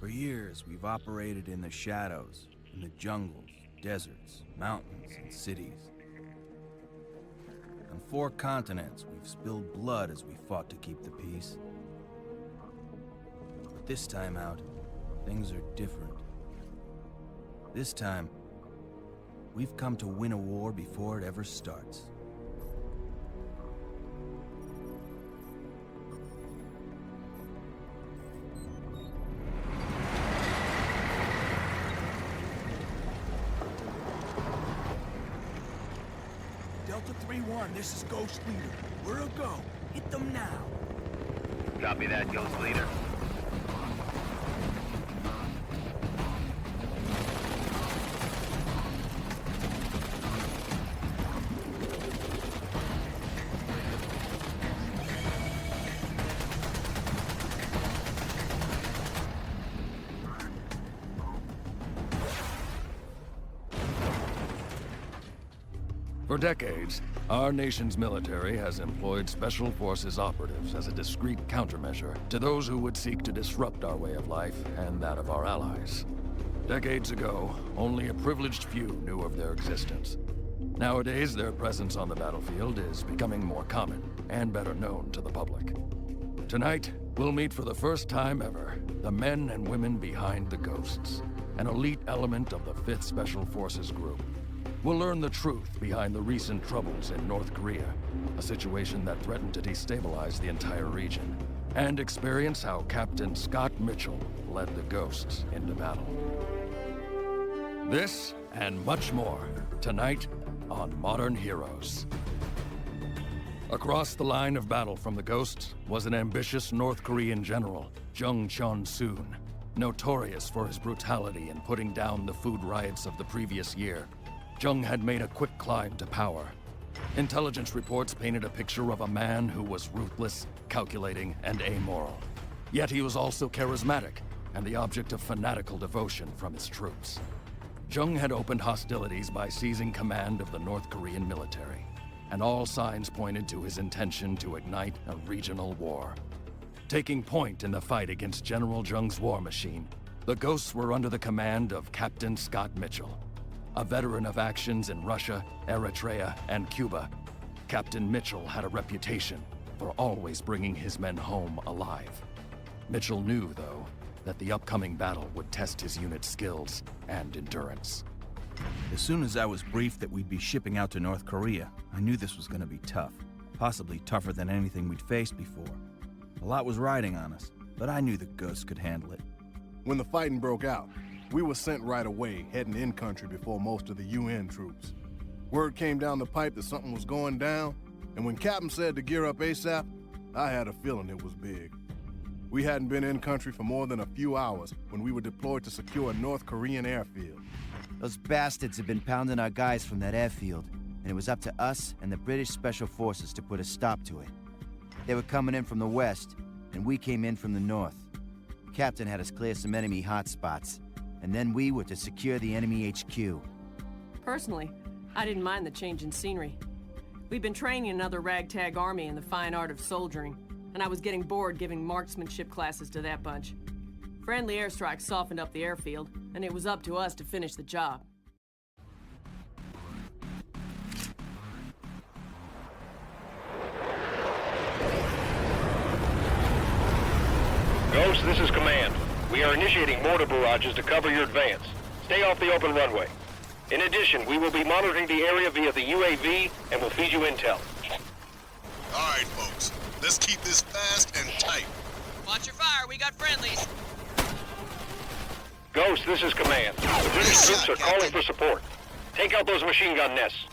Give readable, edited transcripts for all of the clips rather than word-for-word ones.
For years, we've operated in the shadows, in the jungles, deserts, mountains, and cities. On 4 continents, we've spilled blood as we fought to keep the peace. But this time out, things are different. This time, we've come to win a war before it ever starts. Delta 3-1, this is Ghost Leader. We're a go. Hit them now. Copy that, Ghost Leader. For decades, our nation's military has employed Special Forces operatives as a discreet countermeasure to those who would seek to disrupt our way of life and that of our allies. Decades ago, only a privileged few knew of their existence. Nowadays, their presence on the battlefield is becoming more common and better known to the public. Tonight, we'll meet for the first time ever the men and women behind the Ghosts, an elite element of the 5th Special Forces Group. We'll learn the truth behind the recent troubles in North Korea, a situation that threatened to destabilize the entire region, and experience how Captain Scott Mitchell led the Ghosts into battle. This and much more, tonight on Modern Heroes. Across the line of battle from the Ghosts was an ambitious North Korean general, Jung Chon-soon, notorious for his brutality in putting down the food riots of the previous year. Jung had made a quick climb to power. Intelligence reports painted a picture of a man who was ruthless, calculating, and amoral. Yet he was also charismatic and the object of fanatical devotion from his troops. Jung had opened hostilities by seizing command of the North Korean military, and all signs pointed to his intention to ignite a regional war. Taking point in the fight against General Jung's war machine, the Ghosts were under the command of Captain Scott Mitchell. A veteran of actions in Russia, Eritrea, and Cuba, Captain Mitchell had a reputation for always bringing his men home alive. Mitchell knew, though, that the upcoming battle would test his unit's skills and endurance. As soon as I was briefed that we'd be shipping out to North Korea, I knew this was going to be tough. Possibly tougher than anything we'd faced before. A lot was riding on us, but I knew the Ghosts could handle it. When the fighting broke out, we were sent right away, heading in-country before most of the UN troops. Word came down the pipe that something was going down, and when Captain said to gear up ASAP, I had a feeling it was big. We hadn't been in-country for more than a few hours when we were deployed to secure a North Korean airfield. Those bastards had been pounding our guys from that airfield, and it was up to us and the British Special Forces to put a stop to it. They were coming in from the west, and we came in from the north. The captain had us clear some enemy hotspots, and then we were to secure the enemy HQ. Personally, I didn't mind the change in scenery. We'd been training another ragtag army in the fine art of soldiering, and I was getting bored giving marksmanship classes to that bunch. Friendly airstrikes softened up the airfield, and it was up to us to finish the job. Ghost, this is Command. We are initiating mortar barrages to cover your advance. Stay off the open runway. In addition, we will be monitoring the area via the UAV and will feed you intel. All right, folks. Let's keep this fast and tight. Watch your fire, we got friendlies. Ghost, this is Command. The British troops are calling for support. Take out those machine gun nests.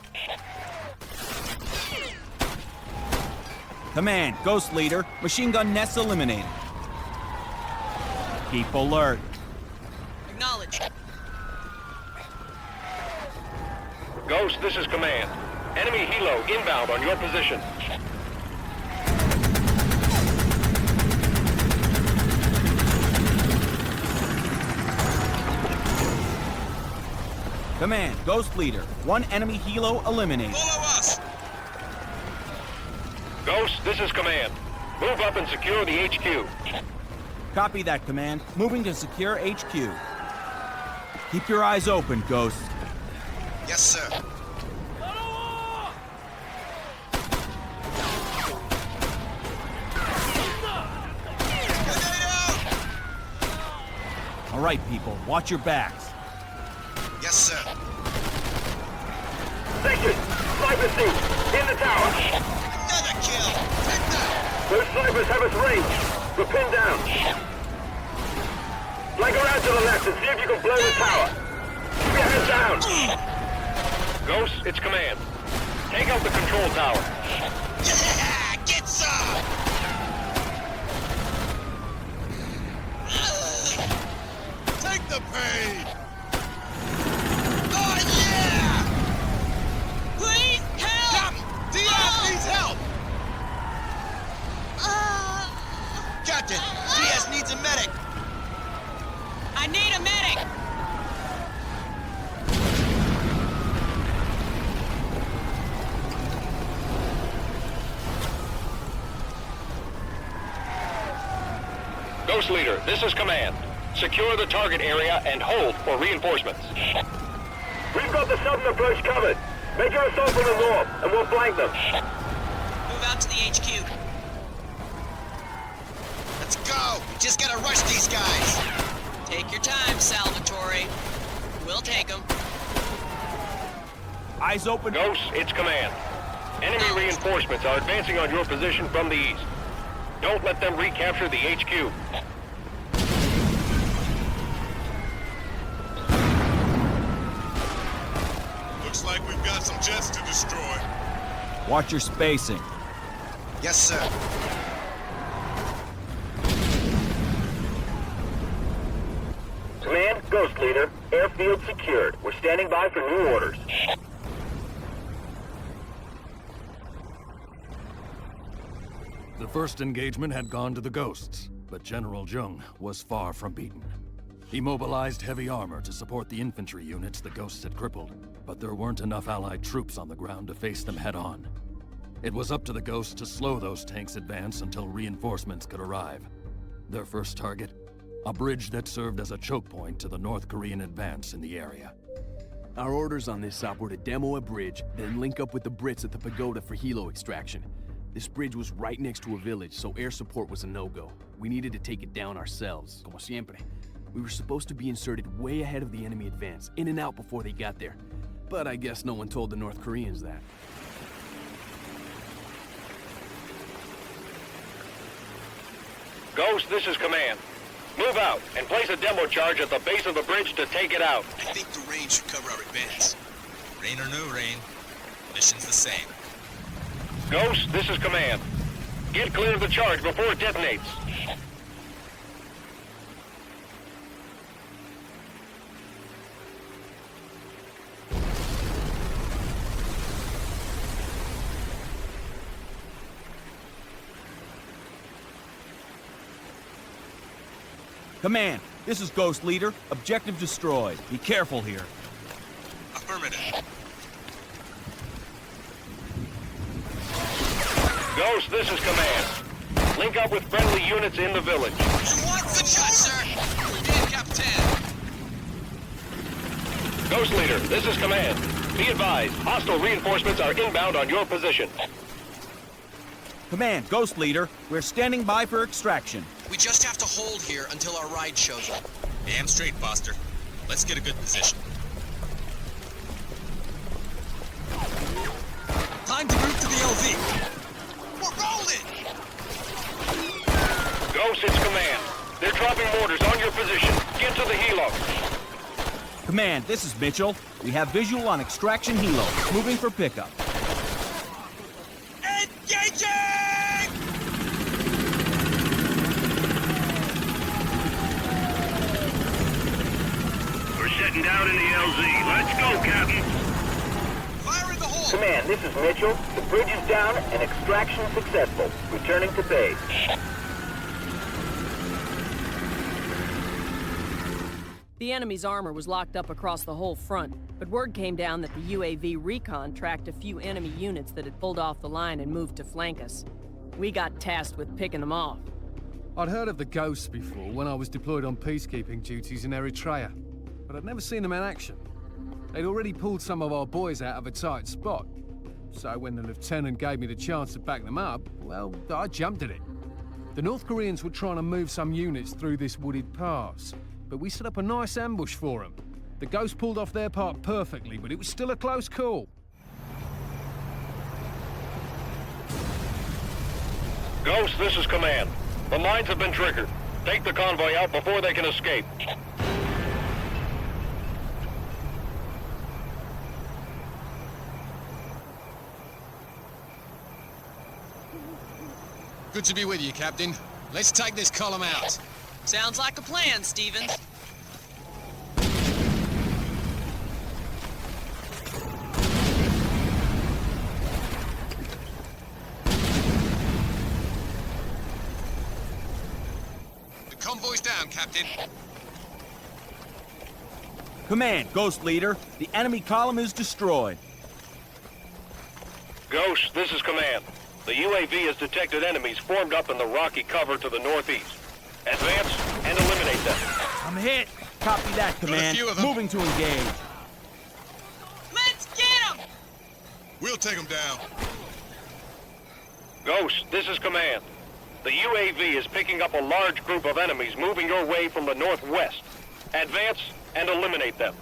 Command, Ghost Leader, machine gun nests eliminated. Keep alert. Acknowledged. Ghost, this is Command. Enemy helo inbound on your position. Command, Ghost Leader, 1 enemy helo eliminated. Follow us! Ghost, this is Command. Move up and secure the HQ. Copy that, Command. Moving to secure HQ. Keep your eyes open, Ghost. Yes, sir. All right, people, watch your backs. Yes, sir. Section! Sniper seat! In the tower! Another kill! Take that! Those snipers have us ranged! We're pinned down! Flank around to the left and see if you can blow the tower! Keep your head down! Ghost, it's command. Take out the control tower. Yeah! Get some! Take the pain! Oh, yeah! Please help! Diaz needs help! Captain, Diaz needs a medic! I need a medic! Ghost Leader, this is command. Secure the target area and hold for reinforcements. We've got the southern approach covered. Make your assault from the north, and we'll flank them. Move out to the HQ. Let's go! We just gotta rush these guys! Take your time, Salvatore. We'll take them. Eyes open. Ghost, it's command. Enemy reinforcements are advancing on your position from the east. Don't let them recapture the HQ. Looks like we've got some jets to destroy. Watch your spacing. Yes, sir. Command, Ghost Leader. Airfield secured. We're standing by for new orders. The first engagement had gone to the Ghosts, but General Jung was far from beaten. He mobilized heavy armor to support the infantry units the Ghosts had crippled, but there weren't enough Allied troops on the ground to face them head-on. It was up to the Ghosts to slow those tanks' advance until reinforcements could arrive. Their first target? A bridge that served as a choke point to the North Korean advance in the area. Our orders on this op were to demo a bridge, then link up with the Brits at the pagoda for helo extraction. This bridge was right next to a village, so air support was a no-go. We needed to take it down ourselves, como siempre. We were supposed to be inserted way ahead of the enemy advance, in and out before they got there. But I guess no one told the North Koreans that. Ghost, this is command. Move out and place a demo charge at the base of the bridge to take it out. I think the rain should cover our advance. Rain or no rain, mission's the same. Ghost, this is command. Get clear of the charge before it detonates. Command, this is Ghost Leader. Objective destroyed. Be careful here. Affirmative. Ghost, this is command. Link up with friendly units in the village. You want the shot, sir? Bien, Captain. Ghost Leader, this is command. Be advised, hostile reinforcements are inbound on your position. Command, Ghost Leader. We're standing by for extraction. We just have to hold here until our ride shows up. Damn straight, Foster. Let's get a good position. Time to move to the LV. We're rolling! Ghost, it's command. They're dropping mortars on your position. Get to the helo. Command, this is Mitchell. We have visual on extraction helo. Moving for pickup. Engaging! We're setting down in the LZ. Let's go, Captain. Fire in the hole! Command, this is Mitchell. The bridge is down and extraction successful. Returning to base. The enemy's armor was locked up across the whole front, but word came down that the UAV Recon tracked a few enemy units that had pulled off the line and moved to flank us. We got tasked with picking them off. I'd heard of the Ghosts before when I was deployed on peacekeeping duties in Eritrea, but I'd never seen them in action. They'd already pulled some of our boys out of a tight spot, so when the lieutenant gave me the chance to back them up, well, I jumped at it. The North Koreans were trying to move some units through this wooded pass, but we set up a nice ambush for them. The Ghosts pulled off their part perfectly, but it was still a close call. Ghost, this is Command. The mines have been triggered. Take the convoy out before they can escape. Good to be with you, Captain. Let's take this column out. Sounds like a plan, Stevens. The convoy's down, Captain. Command, Ghost Leader. The enemy column is destroyed. Ghost, this is Command. The UAV has detected enemies formed up in the rocky cover to the northeast. Advance and eliminate them. I'm hit. Copy that, Command. few of them. Moving to engage. Let's get him! We'll take them down. Ghost, this is Command. The UAV is picking up a large group of enemies moving your way from the northwest. Advance and eliminate them.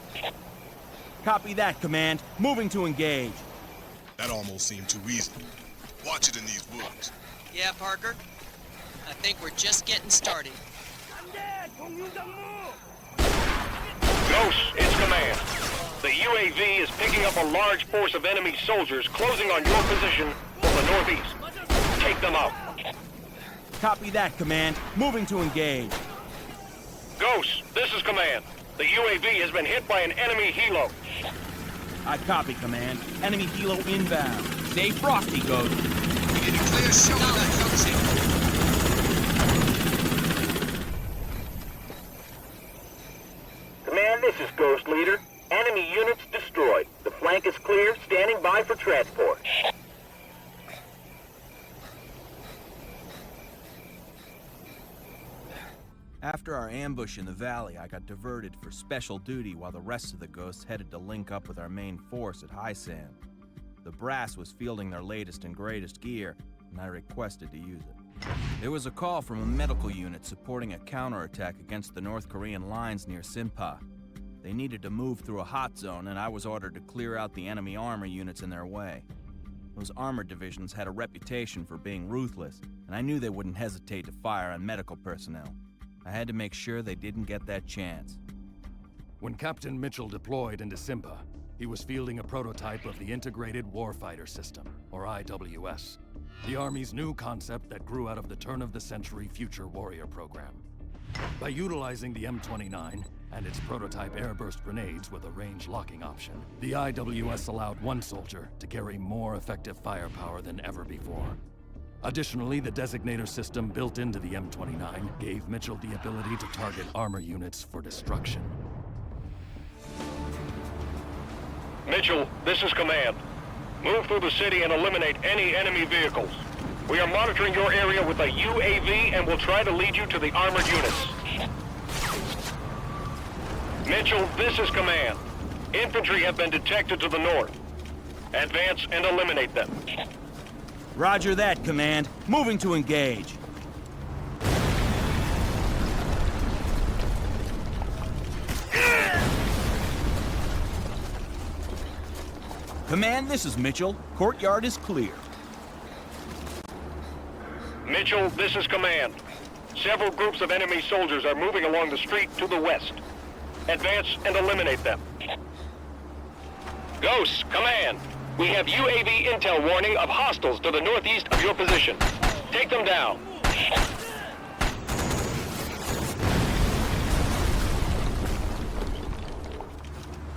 Copy that, Command. Moving to engage. That almost seemed too easy. Watch it in these woods. Yeah, Parker. I think we're just getting started. Ghost, it's Command. The UAV is picking up a large force of enemy soldiers closing on your position from the northeast. Take them out. Copy that, Command. Moving to engage. Ghost, this is Command. The UAV has been hit by an enemy helo. I copy, Command. Enemy helo inbound. Stay frosty, Ghost. We need a clear shot of that junction. Command, this is Ghost Leader. Enemy units destroyed. The flank is clear, standing by for transport. After our ambush in the valley, I got diverted for special duty while the rest of the Ghosts headed to link up with our main force at High Sand. The brass was fielding their latest and greatest gear, and I requested to use it. There was a call from a medical unit supporting a counterattack against the North Korean lines near Simpa. They needed to move through a hot zone, and I was ordered to clear out the enemy armor units in their way. Those armored divisions had a reputation for being ruthless, and I knew they wouldn't hesitate to fire on medical personnel. I had to make sure they didn't get that chance. When Captain Mitchell deployed into Simpa, he was fielding a prototype of the Integrated Warfighter System, or IWS, the Army's new concept that grew out of the turn-of-the-century Future Warrior program. By utilizing the M29 and its prototype airburst grenades with a range locking option, the IWS allowed one soldier to carry more effective firepower than ever before. Additionally, the designator system built into the M29 gave Mitchell the ability to target armor units for destruction. Mitchell, this is Command. Move through the city and eliminate any enemy vehicles. We are monitoring your area with a UAV and will try to lead you to the armored units. Mitchell, this is Command. Infantry have been detected to the north. Advance and eliminate them. Roger that, Command. Moving to engage. Command, this is Mitchell. Courtyard is clear. Mitchell, this is Command. Several groups of enemy soldiers are moving along the street to the west. Advance and eliminate them. Ghosts, Command. We have UAV intel warning of hostiles to the northeast of your position. Take them down.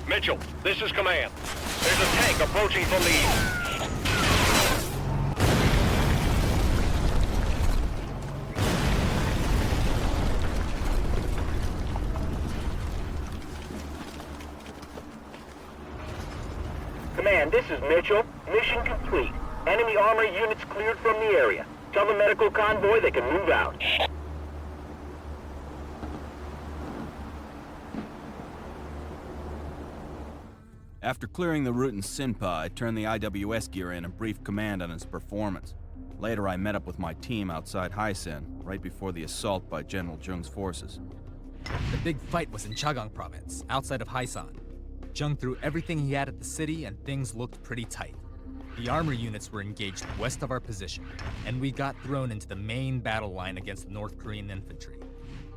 Mitchell, this is Command. There's a tank approaching from the east. Command, this is Mitchell. Mission complete. Enemy armor units cleared from the area. Tell the medical convoy they can move out. After clearing the route in Sinpa, I turned the IWS gear in and briefed command on its performance. Later, I met up with my team outside Haisen, right before the assault by General Zheng's forces. The big fight was in Chagang province, outside of Haisan. Zheng threw everything he had at the city and things looked pretty tight. The armor units were engaged west of our position, and we got thrown into the main battle line against the North Korean infantry.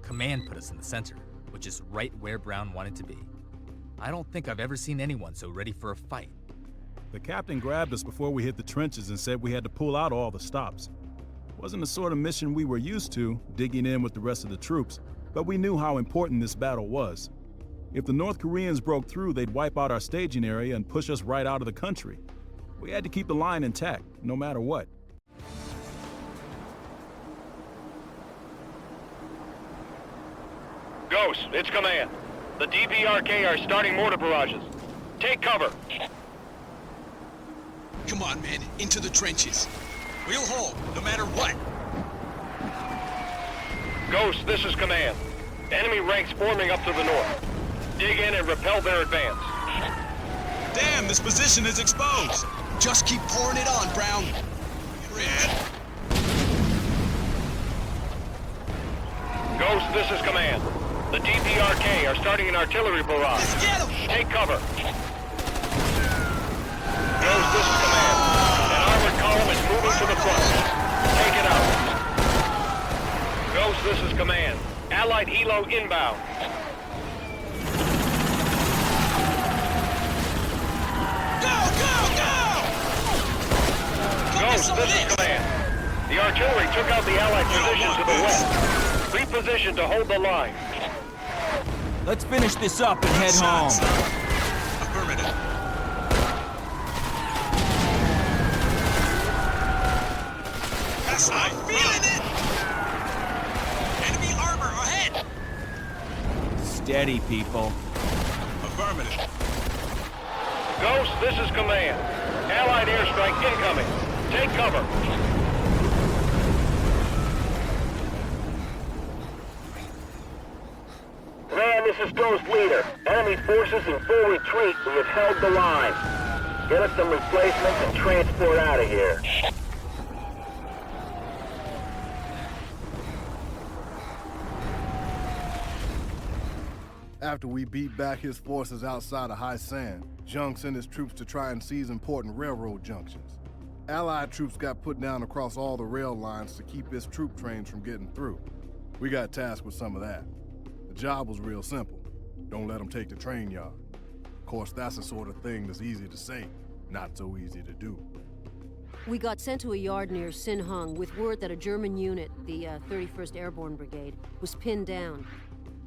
Command put us in the center, which is right where Brown wanted to be. I don't think I've ever seen anyone so ready for a fight. The captain grabbed us before we hit the trenches and said we had to pull out all the stops. Wasn't the sort of mission we were used to, digging in with the rest of the troops, but we knew how important this battle was. If the North Koreans broke through, they'd wipe out our staging area and push us right out of the country. We had to keep the line intact, no matter what. Ghost, it's command. The DPRK are starting mortar barrages. Take cover. Come on, men, into the trenches. We'll hold, no matter what. Ghost, this is command. Enemy ranks forming up to the north. Dig in and repel their advance. Damn, this position is exposed. Just keep pouring it on, Brown. Ghost, this is command. The DPRK are starting an artillery barrage. Let's get 'em! Take cover. Ghost, this is command. An armored column is moving to the front. Take it out. Ghost, this is command. Allied helo inbound. Go, go, go! Ghost, this is command. The artillery took out the Allied position to the west. Reposition to hold the line. Let's finish this up and head home. Affirmative. I'm feeling it! Enemy armor ahead! Steady, people. Affirmative. Ghost, this is command. Allied airstrike incoming. Take cover. Man, this is Ghost Leader. Enemy forces in full retreat. We have held the line. Get us some replacements and transport out of here. After we beat back his forces outside of Haisan, Zheng sent his troops to try and seize important railroad junctions. Allied troops got put down across all the rail lines to keep his troop trains from getting through. We got tasked with some of that. The job was real simple. Don't let them take the train yard. Of course, that's the sort of thing that's easy to say, not so easy to do. We got sent to a yard near Sinhung with word that a German unit, the 31st Airborne Brigade, was pinned down.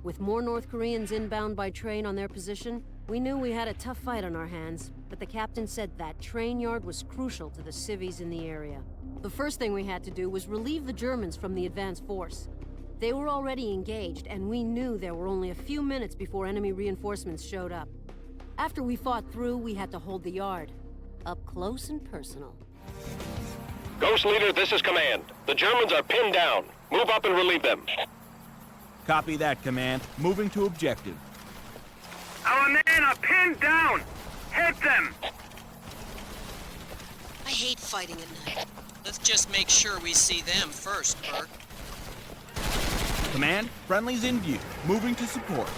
With more North Koreans inbound by train on their position, we knew we had a tough fight on our hands, but the captain said that train yard was crucial to the civvies in the area. The first thing we had to do was relieve the Germans from the advance force. They were already engaged, and we knew there were only a few minutes before enemy reinforcements showed up. After we fought through, we had to hold the yard. Up close and personal. Ghost Leader, this is command. The Germans are pinned down. Move up and relieve them. Copy that, command. Moving to objective. Our men are pinned down! Hit them! I hate fighting at night. Let's just make sure we see them first, Burke. Command, friendlies in view. Moving to support.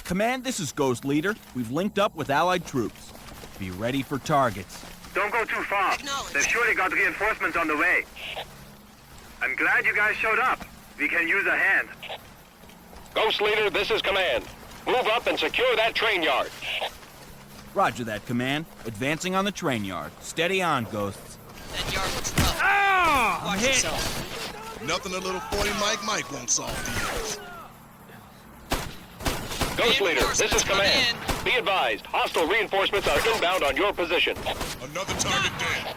Command, this is Ghost Leader. We've linked up with Allied troops. Be ready for targets. Don't go too far. They've surely got reinforcements on the way. I'm glad you guys showed up. We can use a hand. Ghost Leader, this is command. Move up and secure that train yard. Roger that, command. Advancing on the train yard. Steady on, Ghosts. That yard looks rough. Ah! Watch hit. yourself. Nothing a little 40 Mike won't solve these. Ghost Leader, this is command. Be advised, hostile reinforcements are inbound on your position. Another target dead.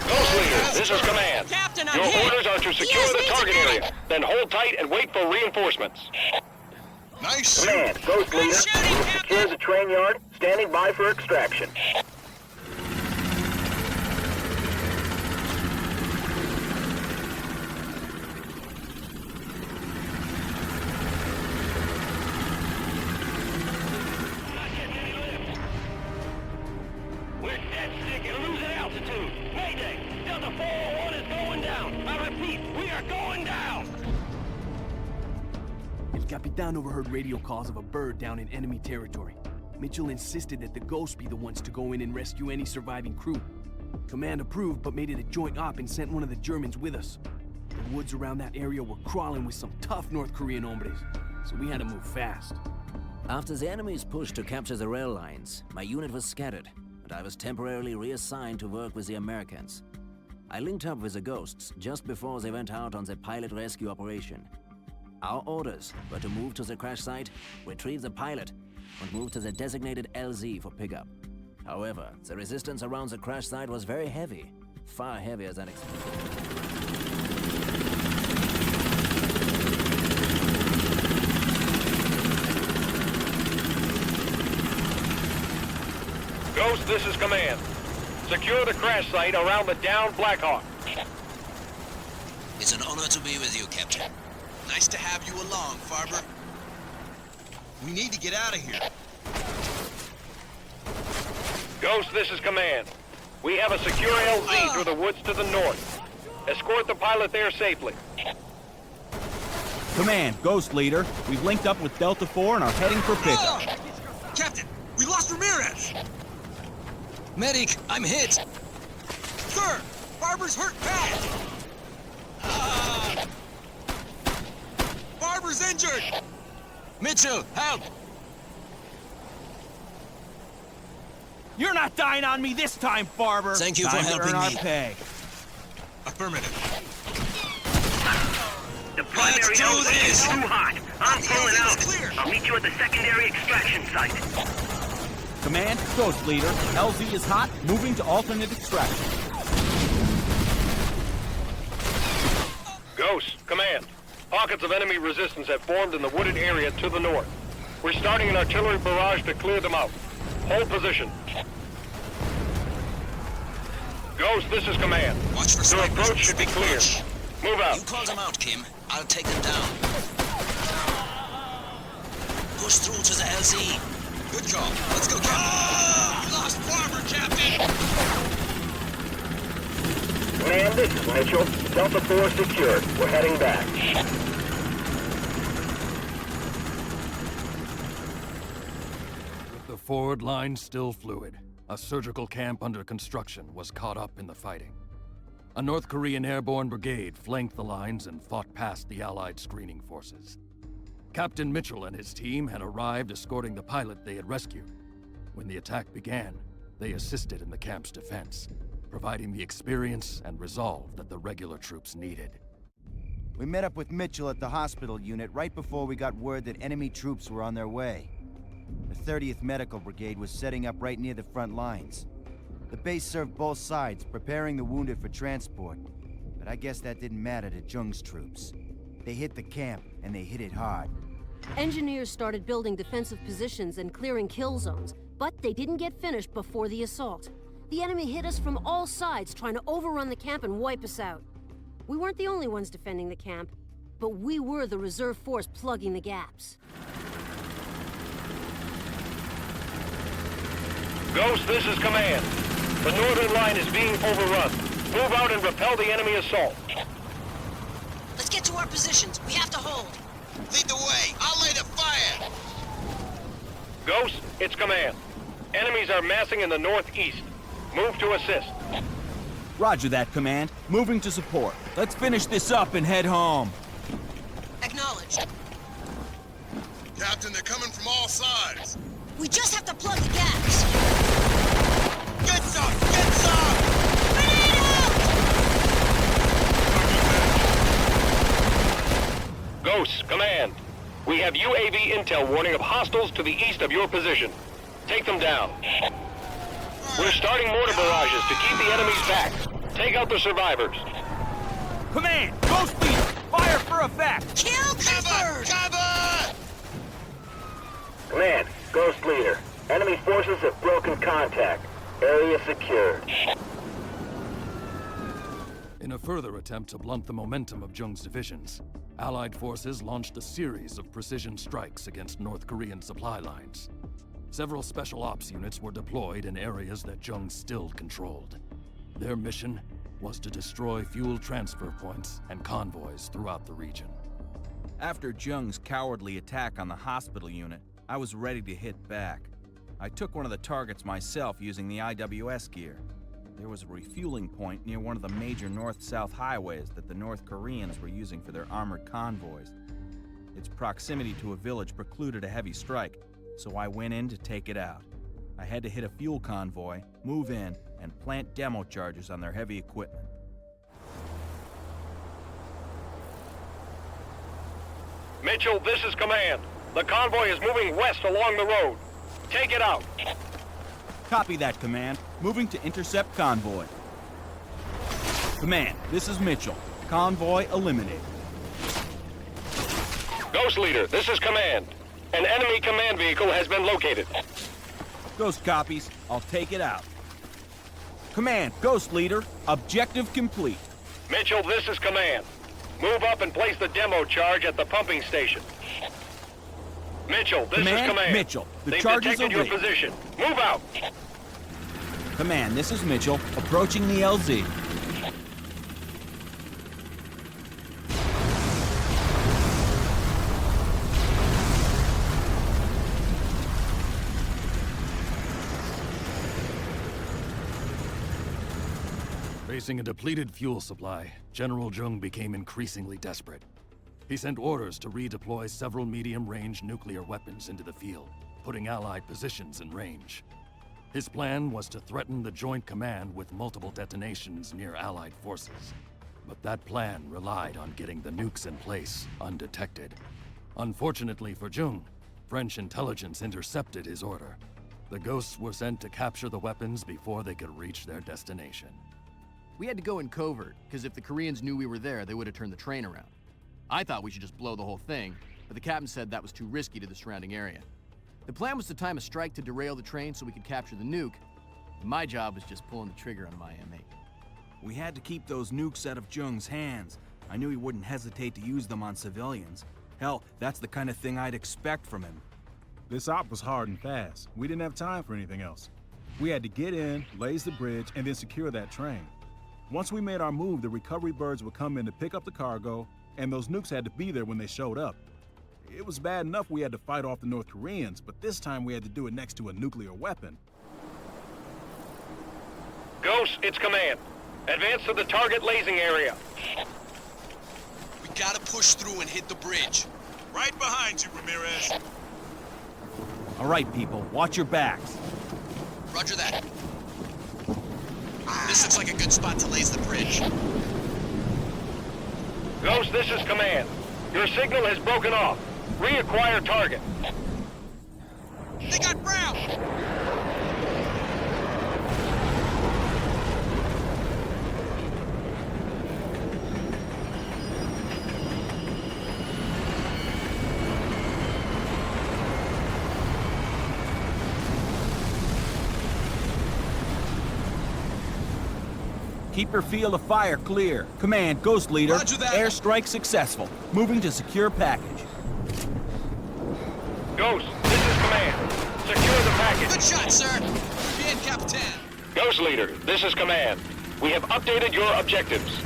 Ghost Leader, this is command. Captain, I'm Your hit. orders are to secure the target area, then hold tight and wait for reinforcements. Nice. Command, Ghost Leader. shooting, We have secured the train yard, standing by for extraction. Capitan overheard radio calls of a bird down in enemy territory. Mitchell insisted that the Ghosts be the ones to go in and rescue any surviving crew. Command approved, but made it a joint op and sent one of the Germans with us. The woods around that area were crawling with some tough North Korean hombres, so we had to move fast. After the enemy's push to capture the rail lines, my unit was scattered, and I was temporarily reassigned to work with the Americans. I linked up with the Ghosts just before they went out on the pilot rescue operation. Our orders were to move to the crash site, retrieve the pilot, and move to the designated LZ for pickup. However, the resistance around the crash site was very heavy, far heavier than expected. Ghost, this is command. Secure the crash site around the downed Blackhawk. It's an honor to be with you, Captain. Nice to have you along, Farber. We need to get out of here. Ghost, this is command. We have a secure LZ through the woods to the north. Escort the pilot there safely. Command, Ghost Leader. We've linked up with Delta 4 and are heading for pickup. Captain, we lost Ramirez! Medic, I'm hit! Sir, Barber's hurt bad! Barber's injured! Mitchell, help! You're not dying on me this time, Barber! Thank you for helping our me. pay. Affirmative. The primary LZ is too hot. I'm pulling out. I'll meet you at the secondary extraction site. Command, Ghost Leader. LZ is hot, moving to alternate extraction. Ghost, command. Pockets of enemy resistance have formed in the wooded area to the north. We're starting an artillery barrage to clear them out. Hold position. Ghost, this is command. Watch for Your snipers. approach should be clear. Move out. You call them out, Kim. I'll take them down. Push through to the LZ. Good call. Let's go, Captain. We lost Farmer, Captain. Command, this is Mitchell. Delta 4 secured. We're heading back. With the forward line still fluid, a surgical camp under construction was caught up in the fighting. A North Korean airborne brigade flanked the lines and fought past the Allied screening forces. Captain Mitchell and his team had arrived escorting the pilot they had rescued. When the attack began, they assisted in the camp's defense, providing the experience and resolve that the regular troops needed. We met up with Mitchell at the hospital unit right before we got word that enemy troops were on their way. The 30th Medical Brigade was setting up right near the front lines. The base served both sides, preparing the wounded for transport. But I guess that didn't matter to Jung's troops. They hit the camp, and they hit it hard. Engineers started building defensive positions and clearing kill zones, but they didn't get finished before the assault. The enemy hit us from all sides, trying to overrun the camp and wipe us out. We weren't the only ones defending the camp, but we were the reserve force plugging the gaps. Ghost, this is command. The northern line is being overrun. Move out and repel the enemy assault. Let's get to our positions. We have to hold. Lead the way. I'll lay the fire. Ghost, it's command. Enemies are massing in the northeast. Move to assist. Roger that, Command. Moving to support. Let's finish this up and head home. Acknowledged. Captain, they're coming from all sides. We just have to plug the gaps. Get some! Get some! Grenade out! Ghost, command. We have UAV intel warning of hostiles to the east of your position. Take them down. We're starting mortar barrages to keep the enemies back. Take out the survivors. Command! Ghost Leader! Fire for effect! Kill confirmed! Cover! Command, Ghost Leader. Enemy forces have broken contact. Area secured. In a further attempt to blunt the momentum of Jung's divisions, Allied forces launched a series of precision strikes against North Korean supply lines. Several special ops units were deployed in areas that Jung still controlled. Their mission was to destroy fuel transfer points and convoys throughout the region. After Jung's cowardly attack on the hospital unit, I was ready to hit back. I took one of the targets myself using the IWS gear. There was a refueling point near one of the major north-south highways that the North Koreans were using for their armored convoys. Its proximity to a village precluded a heavy strike, so I went in to take it out. I had to hit a fuel convoy, move in, and plant demo charges on their heavy equipment. Mitchell, this is command. The convoy is moving west along the road. Take it out. Copy that, Command. Moving to intercept convoy. Command, this is Mitchell. Convoy eliminated. Ghost Leader, this is command. An enemy command vehicle has been located. Ghost copies. I'll take it out. Command, Ghost Leader. Objective complete. Mitchell, this is command. Move up and place the demo charge at the pumping station. Mitchell, this is command. Mitchell, the They've charges detected are your rigged. position. Move out. Command, this is Mitchell. Approaching the LZ. Facing a depleted fuel supply, General Jung became increasingly desperate. He sent orders to redeploy several medium-range nuclear weapons into the field, putting Allied positions in range. His plan was to threaten the Joint Command with multiple detonations near Allied forces. But that plan relied on getting the nukes in place undetected. Unfortunately for Jung, French intelligence intercepted his order. The Ghosts were sent to capture the weapons before they could reach their destination. We had to go in covert, because if the Koreans knew we were there, they would have turned the train around. I thought we should just blow the whole thing, but the captain said that was too risky to the surrounding area. The plan was to time a strike to derail the train so we could capture the nuke, and my job was just pulling the trigger on my M8. We had to keep those nukes out of Jung's hands. I knew he wouldn't hesitate to use them on civilians. Hell, that's the kind of thing I'd expect from him. This op was hard and fast. We didn't have time for anything else. We had to get in, laze the bridge, and then secure that train. Once we made our move, the recovery birds would come in to pick up the cargo, and those nukes had to be there when they showed up. It was bad enough we had to fight off the North Koreans, but this time we had to do it next to a nuclear weapon. Ghost, it's command. Advance to the target lasing area. We gotta push through and hit the bridge. Right behind you, Ramirez. All right, people, watch your backs. Roger that. This looks like a good spot to laze the bridge. Ghost, this is command. Your signal has broken off. Reacquire target. They got Brown! Keep your field of fire clear. Command, Ghost Leader. Roger that. Airstrike successful. Moving to secure package. Ghost, this is command. Secure the package. Good shot, sir! Bien, Capitan! Ghost Leader, this is command. We have updated your objectives.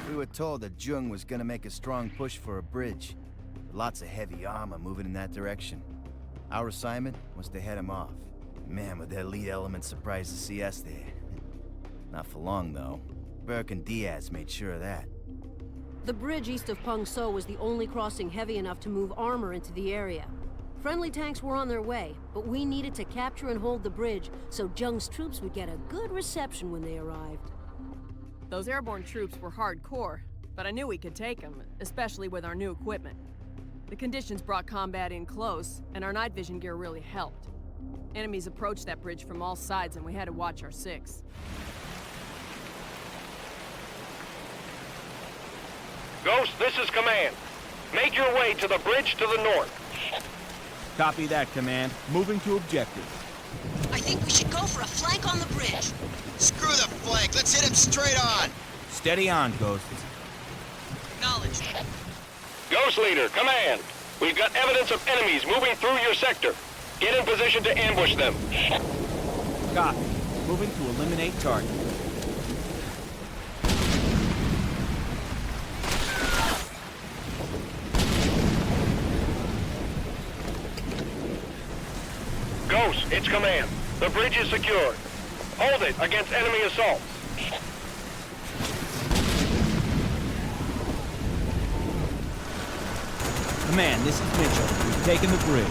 We were told that Jung was gonna make a strong push for a bridge. Lots of heavy armor moving in that direction. Our assignment was to head him off. Man, would their lead element surprised to see us there. Not for long, though. Burke and Diaz made sure of that. The bridge east of Pungo was the only crossing heavy enough to move armor into the area. Friendly tanks were on their way, but we needed to capture and hold the bridge so Jung's troops would get a good reception when they arrived. Those airborne troops were hardcore, but I knew we could take them, especially with our new equipment. The conditions brought combat in close, and our night vision gear really helped. Enemies approached that bridge from all sides, and we had to watch our six. Ghost, this is command. Make your way to the bridge to the north. Copy that, Command. Moving to objective. I think we should go for a flank on the bridge. Screw the flank, let's hit him straight on! Steady on, Ghost. Acknowledged. Ghost Leader, command. We've got evidence of enemies moving through your sector. Get in position to ambush them. Copy. Moving to eliminate target. Ghost, it's command. The bridge is secured. Hold it against enemy assault. Command, this is Mitchell. We've taken the bridge.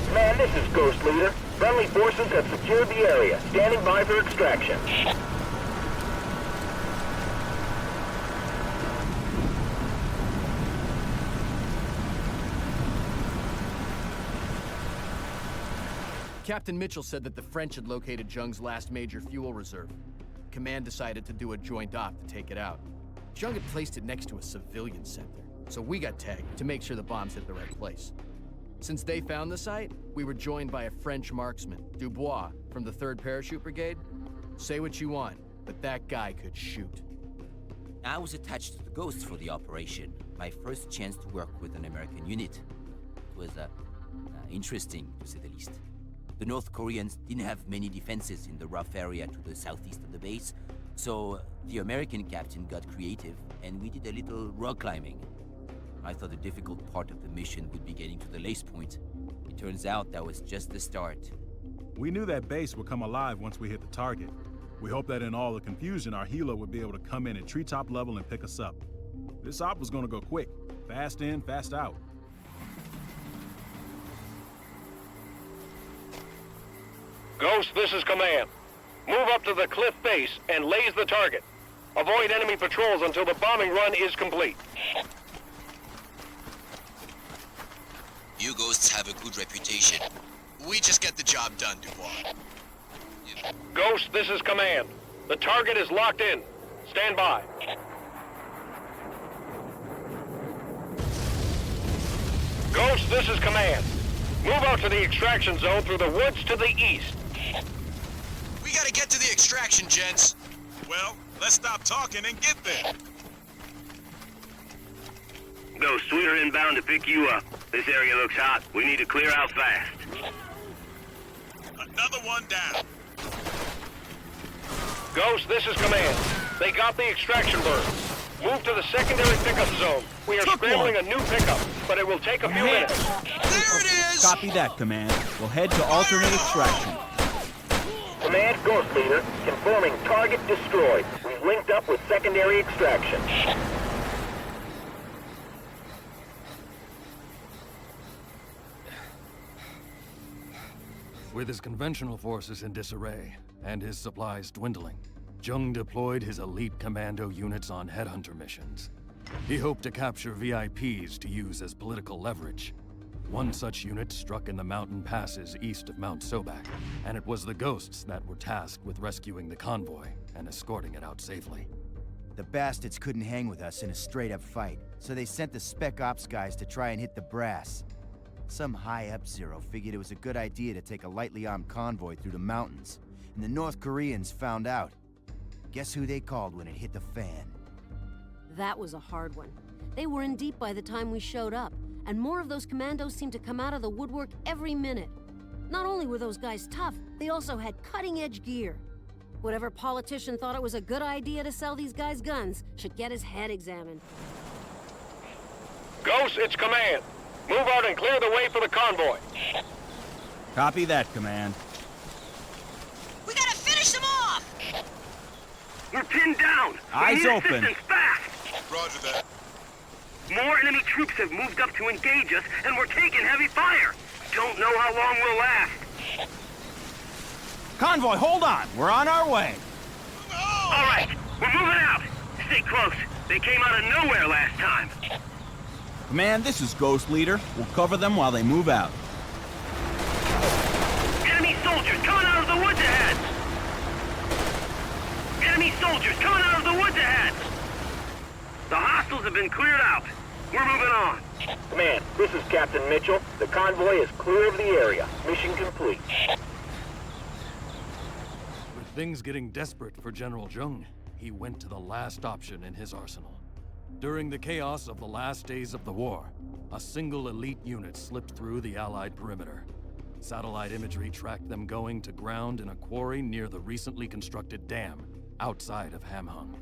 Command, this is Ghost Leader. Friendly forces have secured the area. Standing by for extraction. Captain Mitchell said that the French had located Jung's last major fuel reserve. Command decided to do a joint op to take it out. Jung had placed it next to a civilian center, so we got tagged to make sure the bombs hit the right place. Since they found the site, we were joined by a French marksman, Dubois, from the 3rd Parachute Brigade. Say what you want, but that guy could shoot. I was attached to the Ghosts for the operation. My first chance to work with an American unit. It was interesting, to say the least. The North Koreans didn't have many defenses in the rough area to the southeast of the base, so the American captain got creative, and we did a little rock climbing. I thought the difficult part of the mission would be getting to the lace point. It turns out that was just the start. We knew that base would come alive once we hit the target. We hoped that in all the confusion, our helo would be able to come in at treetop level and pick us up. This op was gonna go quick. Fast in, fast out. Ghost, this is command. Move up to the cliff base and laze the target. Avoid enemy patrols until the bombing run is complete. You Ghosts have a good reputation. We just get the job done, Dubois. Ghost, this is command. The target is locked in. Stand by. Ghost, this is command. Move out to the extraction zone through the woods to the east. We gotta get to the extraction, gents. Well, let's stop talking and get there. Ghost, we are inbound to pick you up. This area looks hot. We need to clear out fast. Another one down. Ghost, this is command. They got the extraction bird. Move to the secondary pickup zone. We are scrambling a new pickup, but it will take a few minutes. There it is! Copy that, Command. We'll head to alternate extraction. Command, Ghost Leader. Confirming target destroyed. We've linked up with secondary extraction. With his conventional forces in disarray and his supplies dwindling, Jung deployed his elite commando units on headhunter missions. He hoped to capture VIPs to use as political leverage. One such unit struck in the mountain passes east of Mount Sobak, and it was the Ghosts that were tasked with rescuing the convoy and escorting it out safely. The bastards couldn't hang with us in a straight-up fight, so they sent the Spec Ops guys to try and hit the brass. Some high-up Zero figured it was a good idea to take a lightly armed convoy through the mountains, and the North Koreans found out. Guess who they called when it hit the fan? That was a hard one. They were in deep by the time we showed up, and more of those commandos seemed to come out of the woodwork every minute. Not only were those guys tough, they also had cutting-edge gear. Whatever politician thought it was a good idea to sell these guys guns should get his head examined. Ghost, it's command. Move out and clear the way for the convoy. Copy that, Command. We gotta finish them off! We're pinned down. Eyes we need open. assistance fast. Roger that. More enemy troops have moved up to engage us, and we're taking heavy fire. Don't know how long we'll last. Convoy, hold on. We're on our way. All right, we're moving out. Stay close. They came out of nowhere last time. Command, this is Ghost Leader. We'll cover them while they move out. Enemy soldiers coming out of the woods ahead! Enemy soldiers coming out of the woods ahead! The hostiles have been cleared out. We're moving on. Command, this is Captain Mitchell. The convoy is clear of the area. Mission complete. With things getting desperate for General Jung, he went to the last option in his arsenal. During the chaos of the last days of the war, a single elite unit slipped through the Allied perimeter. Satellite imagery tracked them going to ground in a quarry near the recently constructed dam outside of Ham Hung.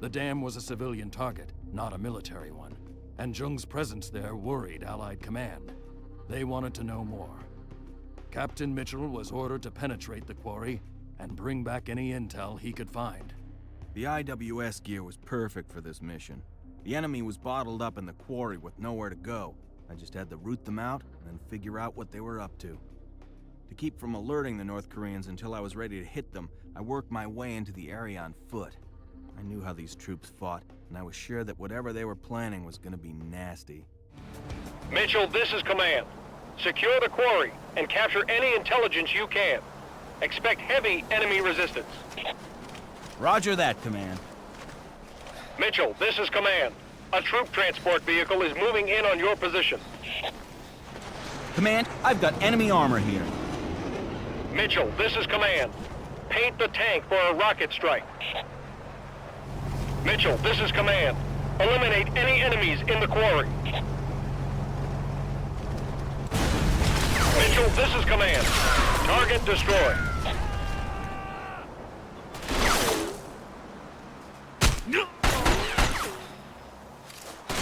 The dam was a civilian target, not a military one, and Jung's presence there worried Allied command. They wanted to know more. Captain Mitchell was ordered to penetrate the quarry and bring back any intel he could find. The IWS gear was perfect for this mission. The enemy was bottled up in the quarry with nowhere to go. I just had to root them out and then figure out what they were up to. To keep from alerting the North Koreans until I was ready to hit them, I worked my way into the area on foot. I knew how these troops fought, and I was sure that whatever they were planning was going to be nasty. Mitchell, this is command. Secure the quarry and capture any intelligence you can. Expect heavy enemy resistance. Roger that, Command. Mitchell, this is command. A troop transport vehicle is moving in on your position. Command, I've got enemy armor here. Mitchell, this is command. Paint the tank for a rocket strike. Mitchell, this is command. Eliminate any enemies in the quarry. Mitchell, this is command. Target destroyed.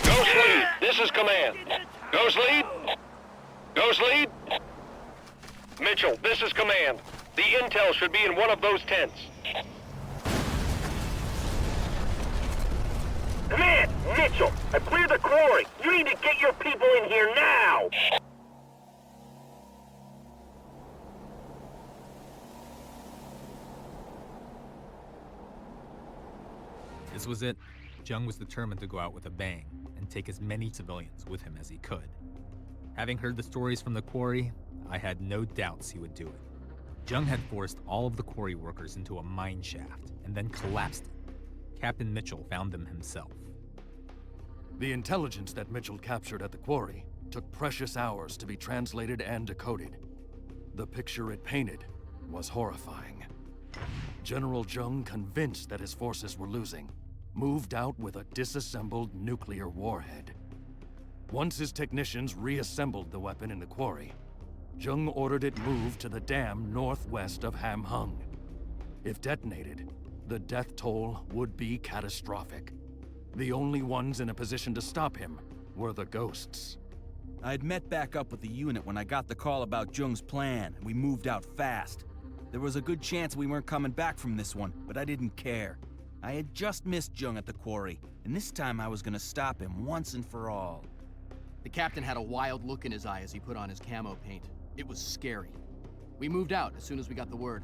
Ghost lead, this is command. Ghost lead? Ghost lead? Mitchell, this is command. The intel should be in one of those tents. Command, Mitchell, I cleared the quarry. You need to get your people in here now. This was it. Jung was determined to go out with a bang and take as many civilians with him as he could. Having heard the stories from the quarry, I had no doubts he would do it. Jung had forced all of the quarry workers into a mine shaft and then collapsed it. Captain Mitchell found them himself. The intelligence that Mitchell captured at the quarry took precious hours to be translated and decoded. The picture it painted was horrifying. General Jung, convinced that his forces were losing, moved out with a disassembled nuclear warhead. Once his technicians reassembled the weapon in the quarry, Jung ordered it moved to the dam northwest of Ham Hung. If detonated, the death toll would be catastrophic. The only ones in a position to stop him were the ghosts. I had met back up with the unit when I got the call about Jung's plan, and we moved out fast. There was a good chance we weren't coming back from this one, but I didn't care. I had just missed Jung at the quarry, and this time I was gonna stop him once and for all. The captain had a wild look in his eye as he put on his camo paint. It was scary. We moved out as soon as we got the word.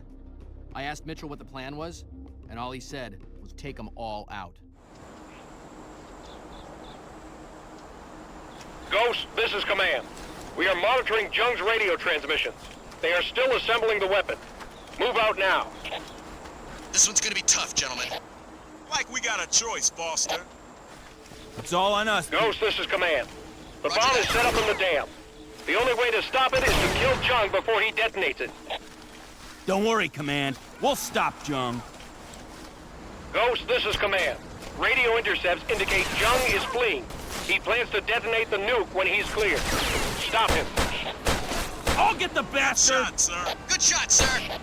I asked Mitchell what the plan was, and all he said was take them all out. Ghost, this is command. We are monitoring Jung's radio transmissions. They are still assembling the weapon. Move out now. This one's gonna be tough, gentlemen. Like we got a choice, Foster. It's all on us. Ghost, this is command. The bomb is set up in the dam. The only way to stop it is to kill Jung before he detonates it. Don't worry, Command. We'll stop Jung. Ghost, this is command. Radio intercepts indicate Jung is fleeing. He plans to detonate the nuke when he's cleared. Stop him. I'll get the bastard! Good shot, sir. Good shot, sir.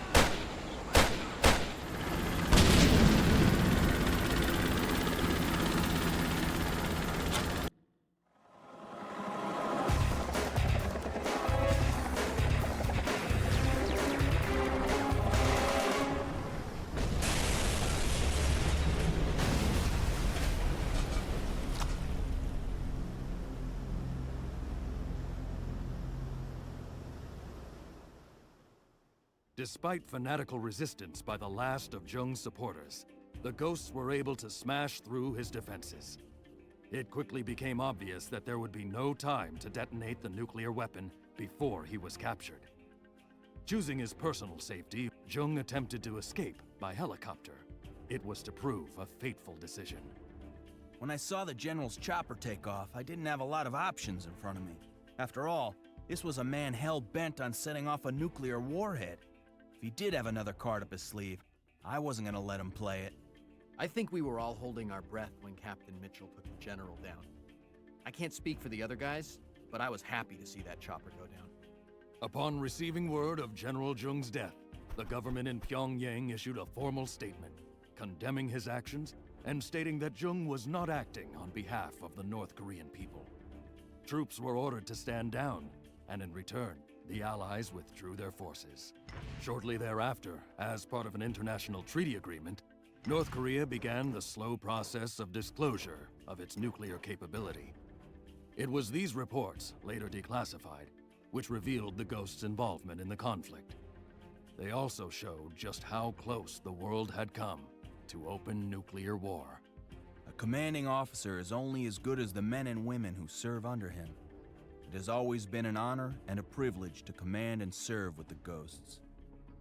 Despite fanatical resistance by the last of Jung's supporters, the Ghosts were able to smash through his defenses. It quickly became obvious that there would be no time to detonate the nuclear weapon before he was captured. Choosing his personal safety, Jung attempted to escape by helicopter. It was to prove a fateful decision. When I saw the General's chopper take off, I didn't have a lot of options in front of me. After all, this was a man hell-bent on setting off a nuclear warhead. If he did have another card up his sleeve, I wasn't gonna let him play it. I think we were all holding our breath when Captain Mitchell took the general down. I can't speak for the other guys, but I was happy to see that chopper go down. Upon receiving word of General Jung's death, the government in Pyongyang issued a formal statement condemning his actions and stating that Jung was not acting on behalf of the North Korean people. Troops were ordered to stand down, and in return, the Allies withdrew their forces. Shortly thereafter, as part of an international treaty agreement, North Korea began the slow process of disclosure of its nuclear capability. It was these reports, later declassified, which revealed the Ghost's involvement in the conflict. They also showed just how close the world had come to open nuclear war. A commanding officer is only as good as the men and women who serve under him. It has always been an honor and a privilege to command and serve with the Ghosts.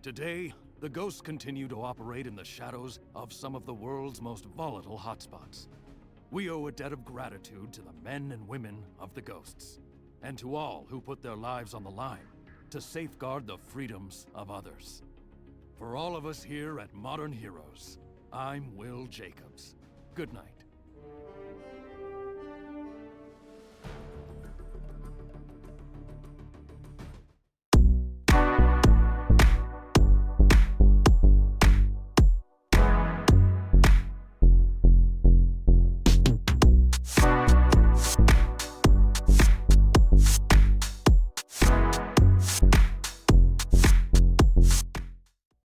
Today, the Ghosts continue to operate in the shadows of some of the world's most volatile hotspots. We owe a debt of gratitude to the men and women of the Ghosts, and to all who put their lives on the line to safeguard the freedoms of others. For all of us here at Modern Heroes, I'm Will Jacobs. Good night.